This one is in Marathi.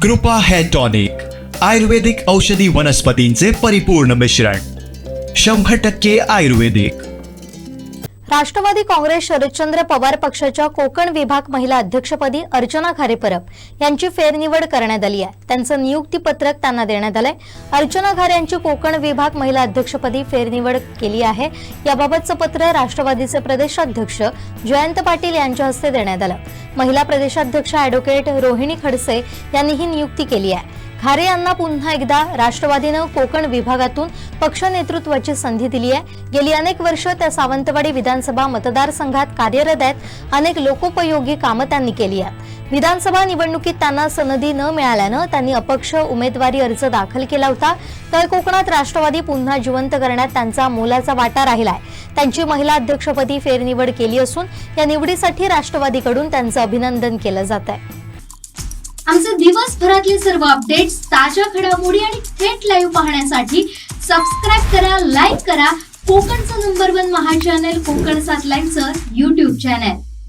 कृपा हेअर टॉनिक, आयुर्वेदिक औषधी वनस्पतींचे परिपूर्ण मिश्रण, 100% आयुर्वेदिक. राष्ट्रवादी काँग्रेस शरदचंद्र पवार पक्षाच्या कोकण विभाग महिला अध्यक्षपदी अर्चना खारे परब यांची फेरनिवड करण्यात आली आहे. त्यांचं नियुक्तीपत्रक त्यांना देण्यात आलंय. अर्चना खारे यांची कोकण विभाग महिला अध्यक्षपदी फेरनिवड केली आहे. याबाबतचं पत्र राष्ट्रवादीचे प्रदेशाध्यक्ष जयंत पाटील यांच्या हस्ते देण्यात आलं. महिला प्रदेशाध्यक्ष ॲडव्होकेट रोहिणी खडसे यांनी ही नियुक्ती केली आहे. खारे यांना पुन्हा एकदा राष्ट्रवादीनं कोकण विभागातून पक्ष नेतृत्वाची संधी दिली आहे. गेली अनेक वर्ष त्या सावंतवाडी विधानसभा मतदारसंघात कार्यरत आहेत. अनेक लोकोपयोगी कामं त्यांनी केली आहेत. विधानसभा निवडणुकीत त्यांना सनदी न मिळाल्यानं त्यांनी अपक्ष उमेदवारी अर्ज दाखल केला होता. तर कोकणात राष्ट्रवादी पुन्हा जिवंत करण्यात त्यांचा मोलाचा वाटा राहिलाय. त्यांची महिला अध्यक्षपदी फेरनिवड केली असून या निवडीसाठी राष्ट्रवादीकडून त्यांचं अभिनंदन केलं जात आहे. आमचे दिवसभरातले सर्व अपडेट्स, ताज्या घडामोडी आणि थेट लाईव्ह पाहण्यासाठी सबस्क्राईब करा, लाईक करा कोकणचं नंबर 1 महा चॅनल कोकण 7 लाईनचं YouTube चॅनल.